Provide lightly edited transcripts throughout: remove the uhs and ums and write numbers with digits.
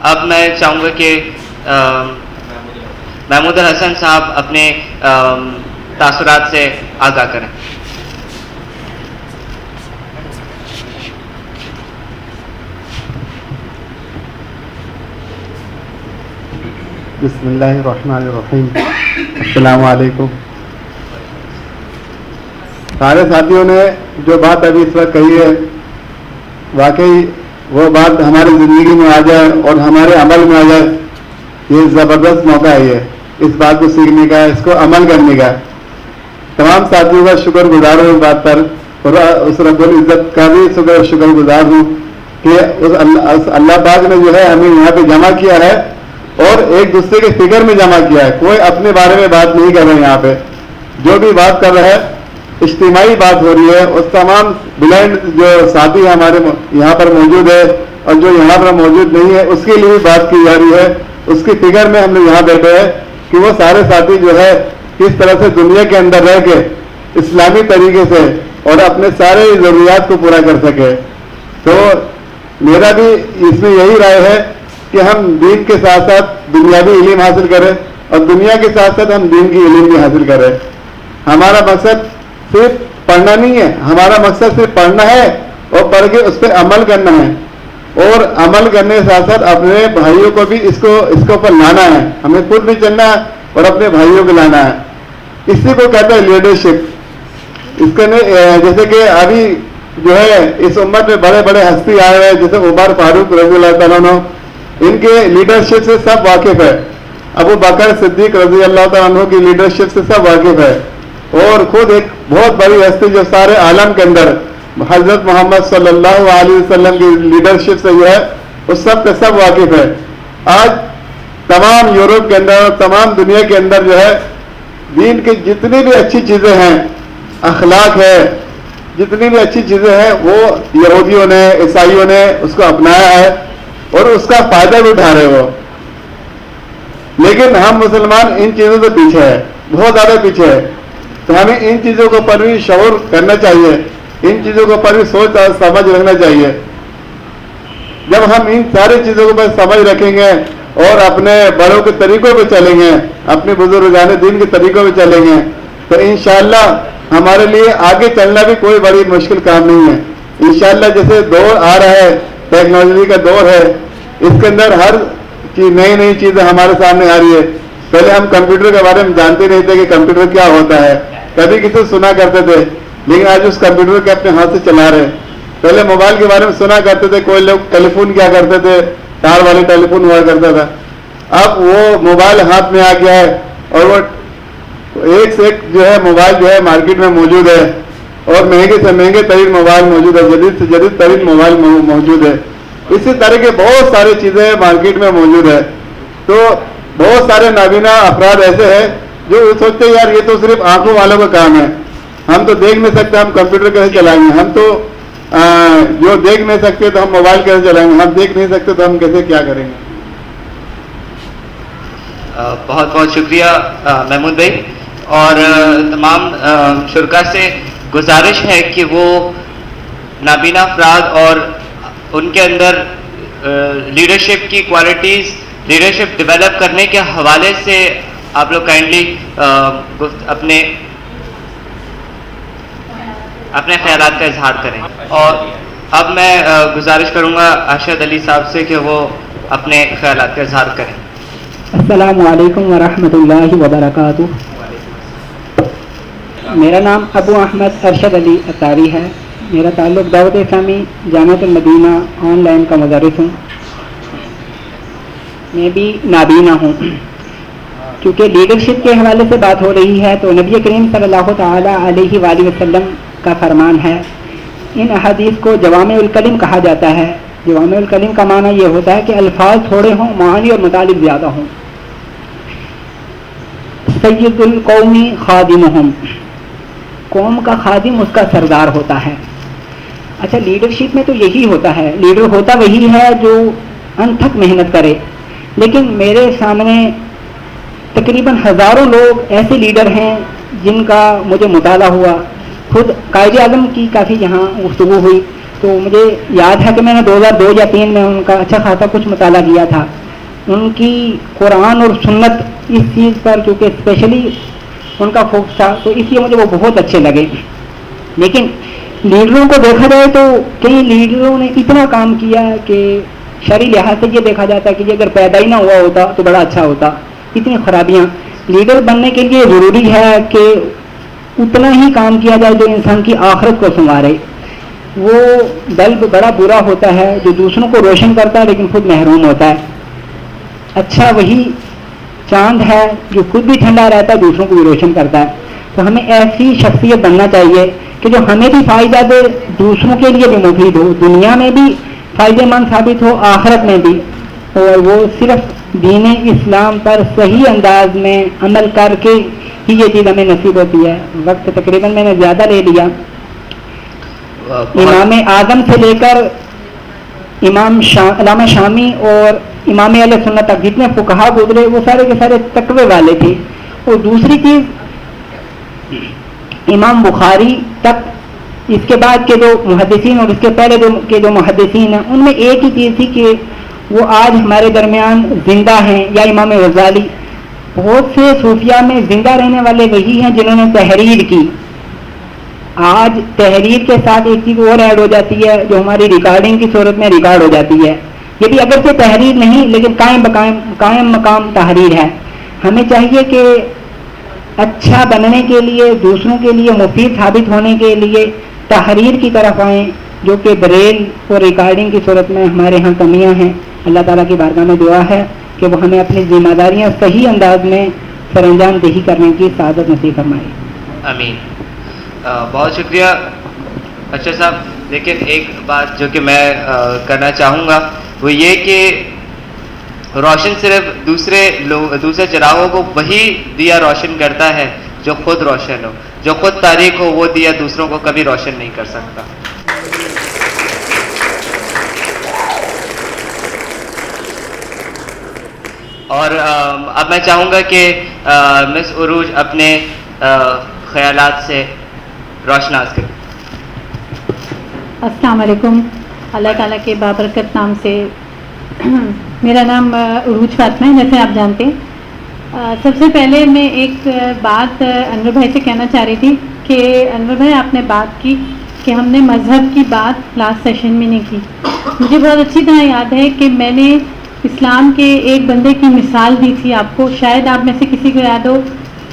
اب میں چاہوں گا کہ محمود الحسن صاحب اپنے تاثرات سے آگاہ کریں. بسم اللہ الرحمن الرحیم. السلام علیکم. سارے ساتھیوں نے جو بات ابھی اس وقت کہی ہے واقعی وہ بات ہماری زندگی میں آ جائے اور ہمارے عمل میں آ جائے. یہ زبردست موقع ہے یہ اس بات کو سیکھنے کا, اس کو عمل کرنے کا. تمام ساتھیوں کا شکر گزار ہوں اس بات پر, اور اس رب العزت کا بھی شکر گزار ہوں کہ اس اللہ پاک نے جو ہے ہمیں یہاں پہ جمع کیا ہے اور ایک دوسرے کے فکر میں جمع کیا ہے. کوئی اپنے بارے میں بات نہیں کر رہے یہاں پہ, جو بھی بات کر رہا ہے اجتماعی بات ہو رہی ہے. اس تمام بلائنڈ جو ساتھی ہمارے یہاں پر موجود ہے اور جو یہاں پر موجود نہیں ہے اس کے لیے بھی بات کی جا رہی ہے. اس کی فکر میں ہم نے یہاں بیٹھے ہیں کہ وہ سارے ساتھی جو ہے کس طرح سے دنیا کے اندر رہ کے اسلامی طریقے سے اور اپنے سارے ضروریات کو پورا کر سکے. تو میرا بھی اس میں یہی رائے ہے کہ ہم دین کے ساتھ ساتھ دنیاوی علم حاصل کریں اور دنیا کے ساتھ ساتھ ہم دین کی علم بھی حاصل کریں. ہمارا مقصد صرف پڑھنا نہیں ہے, ہمارا مقصد صرف پڑھنا ہے اور پڑھ کے اس پہ عمل کرنا ہے, اور عمل کرنے کے ساتھ ساتھ اپنے بھائیوں کو بھی اس کے اوپر لانا ہے. ہمیں خود بھی چلنا ہے اور اپنے بھائیوں کو لانا ہے. اسی کو کہتے ہیں لیڈرشپ. اس کے جیسے کہ ابھی جو ہے اس امت میں بڑے بڑے ہستی آئے ہیں جیسے عمر فاروق رضی اللہ تعالیٰ عنہ, ان کے لیڈرشپ سے سب واقف ہے. ابو بکر صدیق رضی اللہ تعالیٰ عنہ کی لیڈرشپ سے سب واقف ہے. اور خود ایک بہت بڑی ہستی جو سارے عالم کے اندر حضرت محمد صلی اللہ علیہ وسلم کی لیڈرشپ سے جو ہے اس سب کے سب واقف ہے. آج تمام یورپ کے اندر, تمام دنیا کے اندر جو ہے دین کی جتنی بھی اچھی چیزیں ہیں, اخلاق ہے, جتنی بھی اچھی چیزیں ہیں وہ یہودیوں نے عیسائیوں نے اس کو اپنایا ہے اور اس کا فائدہ بھی اٹھا رہے ہو. لیکن ہم مسلمان ان چیزوں سے پیچھے ہیں, بہت زیادہ پیچھے ہے. تو ہمیں ان چیزوں کو پر بھی شعور کرنا چاہیے, ان چیزوں کو پر بھی سوچ اور سمجھ رکھنا چاہیے. جب ہم ان ساری چیزوں کو پر سمجھ رکھیں گے اور اپنے بڑوں کے طریقوں پہ چلیں گے, اپنے بزرگان دین کے طریقوں پہ چلیں گے, تو انشاءاللہ ہمارے لیے آگے چلنا بھی کوئی بڑی مشکل کام نہیں ہے. انشاءاللہ جیسے دور آ رہا ہے, ٹیکنالوجی کا دور ہے, اس کے اندر ہر چیز نئی نئی چیزیں ہمارے سامنے آ رہی ہے. پہلے ہم کمپیوٹر کے بارے میں جانتے نہیں تھے کہ کمپیوٹر کیا ہوتا ہے, کبھی کسی سنا کرتے تھے, لیکن آج اس کمپیوٹر کے اپنے ہاتھ سے چلا رہے ہیں. پہلے موبائل کے بارے میں سنا کرتے تھے, کوئی لوگ ٹیلی فون کیا کرتے تھے, تار والے ٹیلی فون ہوا کرتا تھا. اب وہ موبائل ہاتھ میں آ گیا ہے اور وہ ایک سے ایک جو ہے موبائل جو ہے مارکیٹ میں موجود ہے, اور مہنگے سے مہنگے ترین موبائل موجود ہے, جدید سے جدید ترین موبائل موجود ہے. اسی طرح کے بہت ساری چیزیں مارکیٹ میں موجود ہے. تو بہت سارے نابینا افراد ایسے ہیں جو سوچتے ہیں یار یہ تو صرف آنکھوں والوں کا کام ہے, ہم تو دیکھ نہیں سکتے, ہم کمپیوٹر کیسے چلائیں گے, ہم تو جو دیکھ نہیں سکتے تو ہم موبائل کیسے چلائیں گے, ہم دیکھ نہیں سکتے تو ہم کیسے کیا کریں گے. بہت بہت شکریہ محمود بھائی. اور تمام شرکاء سے گزارش ہے کہ وہ نابینا افراد اور ان کے اندر لیڈرشپ کی کوالٹیز, لیڈرشپ ڈیولپ کرنے کے حوالے سے آپ لوگ کائنڈلی اپنے خیالات کا اظہار کریں. اور اب میں گزارش کروں گا ارشد علی صاحب سے کہ وہ اپنے خیالات کا اظہار کریں. السلام علیکم ورحمۃ اللہ وبرکاتہ. میرا نام ابو احمد ارشد علی اتاری ہے. میرا تعلق دعوت اسلامی جامعۃ المدینہ آن لائن کا مدرس ہوں. میں بھی نابینا ہوں. کیونکہ لیڈرشپ کے حوالے سے بات ہو رہی ہے تو نبی کریم صلی اللہ تعالی علیہ وآلہ وسلم کا فرمان ہے, ان احادیث کو جوامع الکلم کہا جاتا ہے. جوامع الکلم کا معنی یہ ہوتا ہے کہ الفاظ تھوڑے ہوں, معانی اور مطالب زیادہ ہوں. سید القومی خادمہم, قوم کا خادم اس کا سردار ہوتا ہے. اچھا, لیڈرشپ میں تو یہی ہوتا ہے, لیڈر ہوتا وہی ہے جو انتھک محنت کرے. لیکن میرے سامنے تقریباً ہزاروں لوگ ایسے لیڈر ہیں جن کا مجھے مطالعہ ہوا. خود قائد اعظم کی کافی یہاں گفتگو ہوئی تو مجھے یاد ہے کہ میں نے 2002 یا 2003 میں ان کا اچھا خاصا کچھ مطالعہ کیا تھا. ان کی قرآن اور سنت اس چیز پر چونکہ اسپیشلی ان کا فوکس تھا تو اس لیے مجھے وہ بہت اچھے لگے. لیکن لیڈروں کو دیکھا جائے تو کئی لیڈروں نے اتنا کام کیا کہ شرعی لحاظ سے یہ دیکھا جاتا ہے کہ یہ اگر پیدا ہی نہ ہوا ہوتا تو بڑا اچھا ہوتا. اتنی خرابیاں. لیڈر بننے کے لیے ضروری ہے کہ اتنا ہی کام کیا جائے جو انسان کی آخرت کو سنوارے. وہ بلب بڑا برا ہوتا ہے جو دوسروں کو روشن کرتا ہے لیکن خود محروم ہوتا ہے. اچھا وہی چاند ہے جو خود بھی ٹھنڈا رہتا ہے دوسروں کو بھی روشن کرتا ہے. تو ہمیں ایسی شخصیت بننا چاہیے کہ جو ہمیں بھی فائدہ دے, دوسروں کے لیے بھی مفید ہو, دنیا میں بھی فائدہ مند ثابت ہو, آخرت میں بھی. اور وہ صرف دین اسلام پر صحیح انداز میں عمل کر کے ہی یہ چیز ہمیں نصیب ہوتی ہے. وقت تقریباً میں نے زیادہ لے لیا. امام اعظم سے لے کر علامہ شامی اور امام اہل سنت تک جتنے فقہا گزرے وہ سارے کے سارے تقوی والے تھے. اور دوسری چیز امام بخاری تک, اس کے بعد کے جو محدثین اور اس کے پہلے کے جو محدثین ہیں ان میں ایک ہی چیز تھی کہ وہ آج ہمارے درمیان زندہ ہیں. یا امام غزالی, بہت سے صوفیاء میں زندہ رہنے والے وہی ہیں جنہوں نے تحریر کی. آج تحریر کے ساتھ ایک چیز اور ایڈ ہو جاتی ہے جو ہماری ریکارڈنگ کی صورت میں ریکارڈ ہو جاتی ہے. یہ بھی اگرچہ تحریر نہیں لیکن قائم مقام تحریر ہے. ہمیں چاہیے کہ اچھا بننے کے لیے, دوسروں کے لیے مفید ثابت ہونے کے لیے تحریر کی طرف آئیں, جو کہ بریل اور ریکارڈنگ کی صورت میں ہمارے ہاں کمیاں ہیں. اللہ تعالیٰ کی بارگاہ میں دعا ہے کہ وہ ہمیں اپنی ذمہ داریاں صحیح انداز میں سر انجام دہی کرنے کی سعادت نصیب فرمائے. آمین. بہت شکریہ اچھا صاحب. لیکن ایک بات جو کہ میں کرنا چاہوں گا وہ یہ کہ روشن صرف دوسرے چراغوں کو وہی دیا روشن کرتا ہے جو خود روشن ہو. جو خود تاریک ہو وہ دیا دوسروں کو کبھی روشن نہیں کر سکتا. اور اب میں چاہوں گا کہ مس عروج اپنے خیالات سے روشناس کریں. السلام علیکم. اللہ تعالیٰ کے بابرکت نام سے میرا نام عروج فاطمہ ہے جیسے آپ جانتے ہیں. سب سے پہلے میں ایک بات انور بھائی سے کہنا چاہ رہی تھی کہ انور بھائی آپ نے بات کی کہ ہم نے مذہب کی بات لاسٹ سیشن میں نہیں کی. مجھے بہت اچھی طرح یاد ہے کہ میں نے اسلام کے ایک بندے کی مثال دی تھی آپ کو. شاید آپ میں سے کسی کو یاد ہو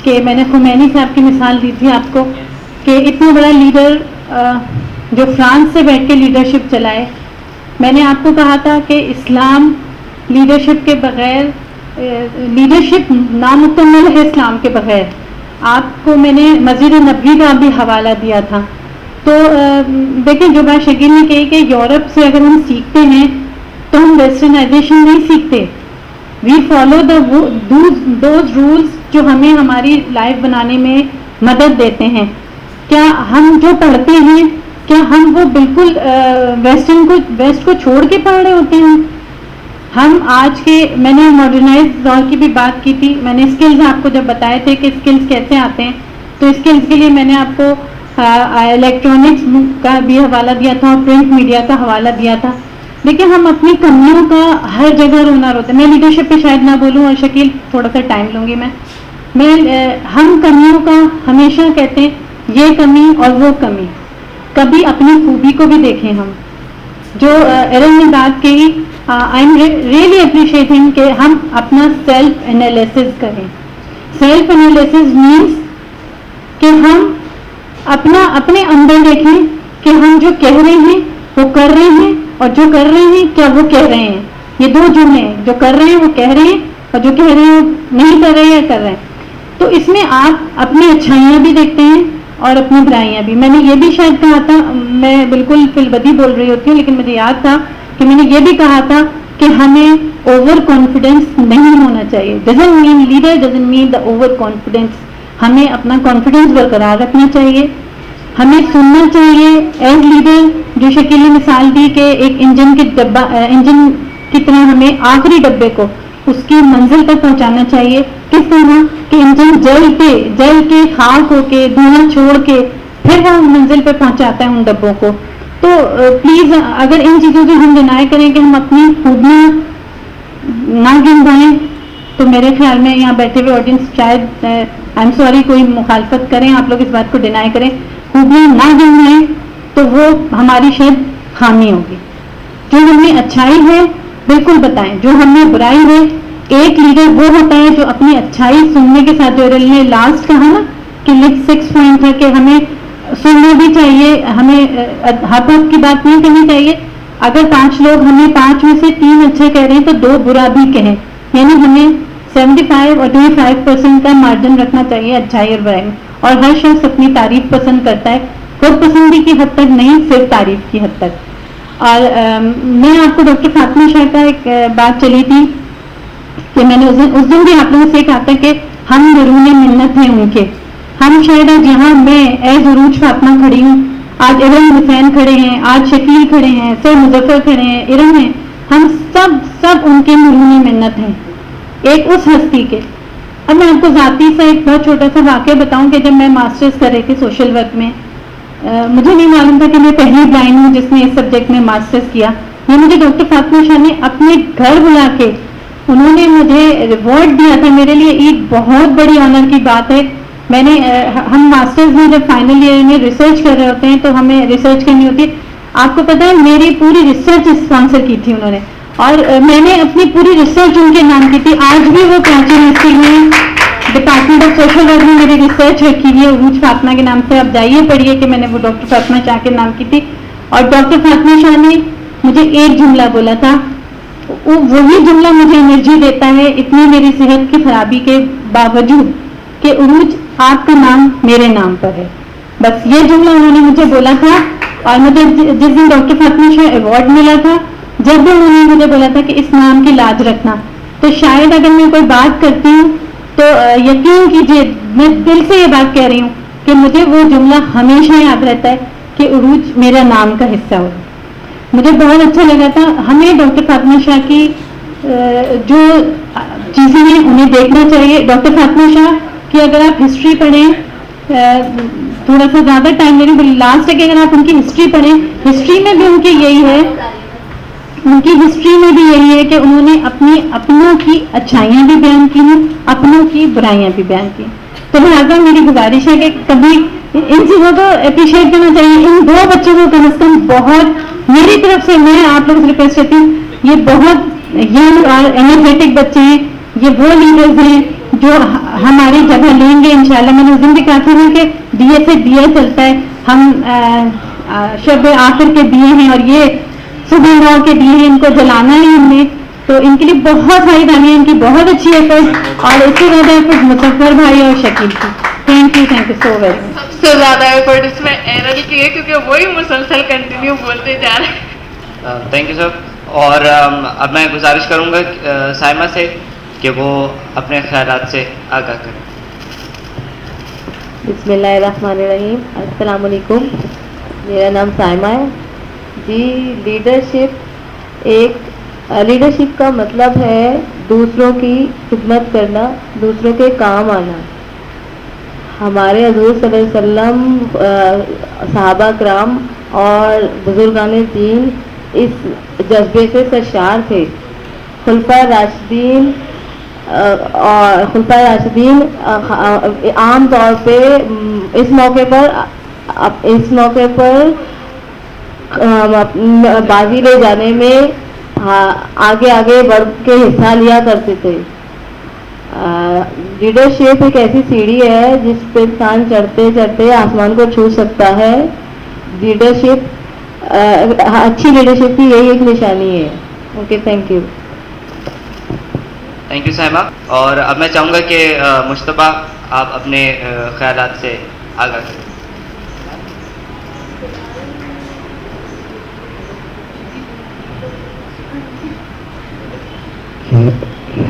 کہ میں نے خمینی صاحب کی مثال دی تھی آپ کو کہ اتنا بڑا لیڈر جو فرانس سے بیٹھ کے لیڈرشپ چلائے. میں نے آپ کو کہا تھا کہ اسلام لیڈرشپ کے بغیر, لیڈرشپ نامکمل ہے اسلام کے بغیر. آپ کو میں نے مسجد نبوی کا بھی حوالہ دیا تھا. تو دیکھیں جو بات شکیل نے کہی کہ یورپ سے اگر ہم سیکھتے ہیں تو ہم ویسٹرنائزیشن نہیں سیکھتے. وی فالو دوز رولز جو ہمیں ہماری لائف بنانے میں مدد دیتے ہیں. کیا ہم جو پڑھتے ہیں کیا ہم وہ بالکل ویسٹ کو چھوڑ کے پڑھ رہے ہوتے ہیں؟ ہم آج کے, میں نے ماڈرنائز دور کی بھی بات کی تھی. میں نے اسکلز آپ کو جب بتائے تھے کہ اسکلز کیسے آتے ہیں تو اسکلز کے لیے میں نے آپ کو الیکٹرانکس کا بھی حوالہ دیا تھا اور پرنٹ میڈیا کا حوالہ دیا تھا. لیکن ہم اپنی کمیوں کا ہر جگہ رونا روتے ہیں. میں لیڈرشپ پہ شاید نہ بولوں اور شکیل تھوڑا سا ٹائم لوں گی. ہم کمیوں کا ہمیشہ کہتے ہیں یہ کمی اور وہ کمی. کبھی اپنی خوبی کو بھی دیکھیں. ہم جو ایرن نے بات کہی, آئی ایم ریئلی اپریشیٹنگ کہ ہم اپنا سیلف انالیسس کریں. سیلف انالیسس مینس کہ ہم اپنے اندر دیکھیں کہ ہم جو کہہ رہے ہیں وہ کر رہے ہیں, اور جو کر رہے ہیں کیا وہ کہہ رہے ہیں. یہ دو جملے ہیں, جو کر رہے ہیں وہ کہہ رہے ہیں اور جو کہہ رہے ہیں نہیں کر رہے ہیں یا کر رہے ہیں. تو اس میں آپ اپنی اچھائیاں بھی دیکھتے ہیں اور اپنی برائیاں بھی. میں نے یہ بھی شاید کہا تھا, میں بالکل فی البدی بول رہی ہوتی ہوں لیکن مجھے یاد تھا کہ میں نے یہ بھی کہا تھا کہ ہمیں اوور کانفیڈینس نہیں ہونا چاہیے. Doesn't mean leader, doesn't mean the over confidence. ہمیں اپنا کانفیڈینس برقرار رکھنا چاہیے. ہمیں سننا چاہیے ایز لیڈر, جو شکیل نے مثال دی کہ ایک انجن کی طرح ہمیں آخری ڈبے کو اس کی منزل تک پہنچانا چاہیے. کس طرح کہ انجن جل کے خاک ہو کے دھواں چھوڑ کے پھر وہ منزل پہ پہنچاتا ہے ان ڈبوں کو. تو پلیز اگر ان چیزوں سے ہم ڈینائی کریں کہ ہم اپنی خوبیاں نہ گنوائیں تو میرے خیال میں یہاں بیٹھے ہوئے آڈینس شاید آئی ایم سوری کوئی مخالفت کریں, آپ لوگ اس بات کو ڈینائی کریں, خوبیاں نہ گنوائیں تو وہ ہماری شاید خامی ہوگی. جو ہم میں اچھائی ہے بالکل بتائیں, جو ہم میں برائی ہے. ایک لیڈر وہ ہوتا ہے جو اپنی اچھائی سننے کے ساتھ, جو نے لاسٹ کہا نا کہ 6 پوائنٹ ہے کہ ہمیں سننا بھی چاہیے, ہمیں ہاتھ کی بات نہیں کرنی چاہیے. اگر 5 لوگ ہمیں 5 میں سے 3 اچھے کہہ رہے ہیں تو 2 برا بھی کہیں, یعنی ہمیں 75 اور 25% کا مارجن رکھنا چاہیے اچھائی اور برائی میں. اور ہر شخص اپنی تعریف پسند کرتا ہے, خود پسندی کی حد تک نہیں, صرف تعریف کی حد تک. اور میں آپ کو ڈاکٹر فاطمہ شاہ کا ایک بات چلی تھی کہ میں نے اس دن بھی آپ لوگوں سے کہا تھا کہ ہم درون منت ہیں ان کے. ہم شاید آج یہاں میں ایز عروج فاطمہ کھڑی ہوں, آج ارم حسین کھڑے ہیں, آج شکیل کھڑے ہیں, سر مظفر کھڑے ہیں, ارم ہیں, ہم سب ان کے مرونی منت ہیں, ایک اس ہستی کے. اب میں آپ کو ذاتی سا ایک بہت چھوٹا سا واقعہ بتاؤں کہ جب میں ماسٹرز کر رہی تھی سوشل ورک میں, مجھے نہیں معلوم تھا کہ میں پہلی بلائنڈ ہوں جس نے اس سبجیکٹ میں ماسٹرز کیا. یہ مجھے ڈاکٹر فاطمہ شاہ نے اپنے گھر بلا کے انہوں نے مجھے ریوارڈ دیا تھا. میرے لیے ایک بہت بڑی آنر کی بات ہے. میں نے ہم ماسٹرز میں جب فائنل ایئر میں ریسرچ کر رہے ہوتے ہیں تو ہمیں ریسرچ کرنی ہوتی ہے. آپ کو پتا ہے میری پوری ریسرچ اسپانسر کی تھی انہوں نے, اور میں نے اپنی پوری ریسرچ ان کے نام کی تھی. آج بھی وہ کراچی یونیورسٹی میں ڈپارٹمنٹ آف سوشل ورک میں میری ریسرچ رکھی ہوئی ہے عروج فاطمہ کے نام سے. آپ جائیے پڑھیے کہ میں نے وہ ڈاکٹر فاطمہ شاہ کے نام کی تھی. اور ڈاکٹر فاطمہ شاہ نے مجھے ایک جملہ بولا تھا, وہی جملہ مجھے انرجی دیتا ہے اتنی میری صحت کی خرابی کے باوجود, کہ عروج آپ کا نام میرے نام پر ہے. بس یہ جملہ انہوں نے مجھے بولا تھا. اور مجھے جس دن ڈاکٹر فاطمہ شاہ ایوارڈ ملا تھا, جب بھی انہوں نے مجھے بولا تھا کہ اس نام کی لاج رکھنا, تو شاید اگر میں کوئی بات کرتی ہوں تو یقین کیجیے میں دل سے یہ بات کہہ رہی ہوں کہ مجھے وہ جملہ ہمیشہ یاد رہتا ہے کہ عروج میرا نام کا حصہ ہو. مجھے بہت اچھا لگا تھا. ہمیں ڈاکٹر فاطمہ شاہ کی جو چیزیں ہیں انہیں دیکھنا چاہیے. ڈاکٹر فاطمہ شاہ کی اگر آپ ہسٹری پڑھیں, تھوڑا سا زیادہ ٹائم لے رہی, لاسٹ ہے کہ اگر آپ ان کی ہسٹری پڑھیں, ہسٹری میں بھی ان کی یہی ہے, ان کی ہسٹری میں بھی یہی ہے کہ انہوں نے اپنی اپنوں کی اچھائیاں بھی بیان کی ہیں, اپنوں کی برائیاں بھی بیان کی. تو لہٰذا میری گزارش ہے کہ کبھی ان چیزوں کو اپریشیٹ کرنا چاہیے. ان 2 بچوں کو کم از کم بہت میری طرف سے میں آپ لوگوں سے ریکویسٹ کرتی ہوں, یہ بہت ینگ اور انرجیٹک بچے ہیں, یہ وہ لیڈرز ہیں جو ہماری جگہ لیں گے انشاءاللہ. میں نے اس دن بھی کہا تھا نا کہ دیے سے دیا چلتا ہے, ہم شب آخر کے دیے ہیں اور یہ صبح 9 کے دیے ہیں, ان کو جلانا ہے ہم نے. تو ان کے لیے بہت ساری دانے, ان کی بہت اچھی ایفرٹ, اور اس سے زیادہ ایفرٹ مظفر بھائی اور شکیل کی. Thank you so very much. سب سے زیادہ ایفرٹ اس میں ایرل کی ہے کیونکہ وہی مسلسل کنٹینیو بولتے جا رہے ہیں. Thank you sir. اور اب میں گزارش کروں گا سائمہ سے کہ وہ اپنے خیالات سے آگاہ کریں. بسم اللہ الرحمن الرحیم. السلام علیکم. میرا نام سائمہ ہے جی. لیڈرشپ کا مطلب ہے دوسروں کی خدمت کرنا, دوسروں کے کام آنا. ہمارے حضور صلی اللہ علیہ وسلم, صحابہ کرام اور بزرگان دین اس جذبے سے سرشار تھے. خلفائے راشدین عام طور پہ اس موقع پر بازی لے جانے میں آگے بڑھ کے حصہ لیا کرتے تھے. لیڈرشپ ایک ایسی سیڑھی ہے جس پہ انسان چڑھتے چڑھتے آسمان کو چھو سکتا ہے. اچھی لیڈرشپ کی یہی ایک نشانی ہے. Okay, thank you. Thank you Saima. اور اب میں چاہوں گا کہ مشتبہ آپ اپنے خیالات سے آگاہ کریں.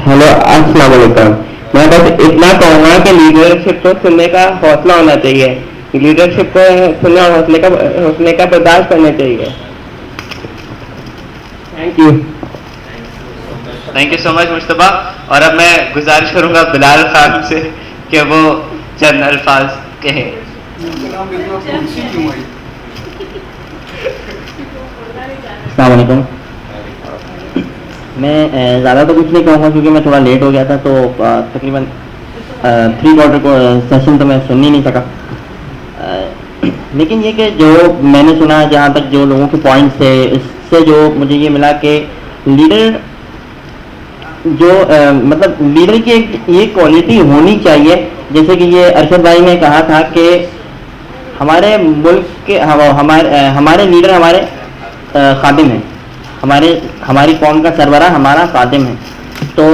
ہیلو, السلام علیکم. میں بس اتنا کہوں گا کہ لیڈرشپ کو سننے کا حوصلہ ہونا چاہیے, لیڈرشپ کو سننے اور حوصلے کا برداشت کرنا چاہیے. Thank you. Thank you so much مشتبہ. اور اب میں گزارش کروں گا بلال خان سے کہ وہ چند الفاظ کہیں. السلام علیکم. میں زیادہ تو کچھ نہیں کہوں گا کیونکہ میں تھوڑا لیٹ ہو گیا تھا, تو تقریباً 3/4 کو سیشن تو میں سن ہی نہیں سکا. لیکن یہ کہ جو میں نے سنا, جہاں تک جو لوگوں کے پوائنٹس تھے, اس سے جو مجھے یہ ملا کہ لیڈر جو مطلب لیڈر کی ایک یہ کوالٹی ہونی چاہیے, جیسے کہ یہ ارشد بھائی نے کہا تھا کہ ہمارے ملک کے ہمارے لیڈر ہمارے خادم ہیں, ہماری قوم کا سربراہ ہمارا خادم ہے. تو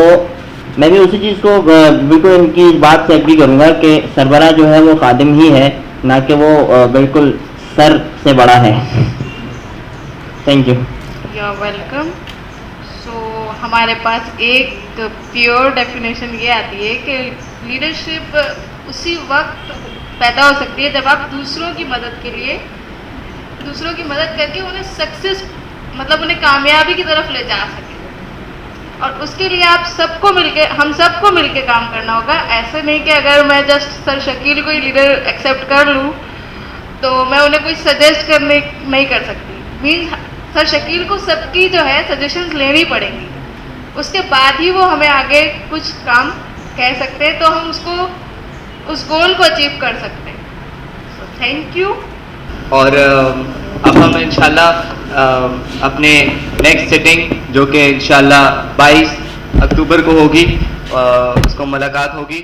میں بھی اسی چیز کو بالکل ان کی بات سے ایگری کروں گا کہ سربراہ جو ہے وہ خادم ہی ہے, نہ کہ وہ بالکل سر سے بڑا ہے. Thank you. You are welcome. So ہمارے پاس ایک پیور ڈیفینیشن یہ آتی ہے کہ لیڈرشپ اسی وقت پیدا ہو سکتی ہے جب آپ دوسروں کی مدد کر کے انہیں سکسیس مطلب انہیں کامیابی کی طرف لے جا سکیں. اور اس کے لیے ہم سب کو مل کے کام کرنا ہوگا. ایسے نہیں کہ اگر میں جسٹ سر شکیل کو ہی لیڈر ایکسیپٹ کر لوں تو میں انہیں کوئی سجیسٹ کرنے نہیں کر سکتی. مینس سر شکیل کو سب کی جو ہے سجیشنز لینی پڑیں گی, اس کے بعد ہی وہ ہمیں آگے کچھ کام کہہ سکتے ہیں, تو ہم اس گول کو اچیو کر سکتے ہیں. So thank you. اور اب ہم انشاءاللہ اپنے نیکسٹ سٹنگ جو کہ انشاءاللہ 22 اکتوبر کو ہوگی, اس کو ملاقات ہوگی.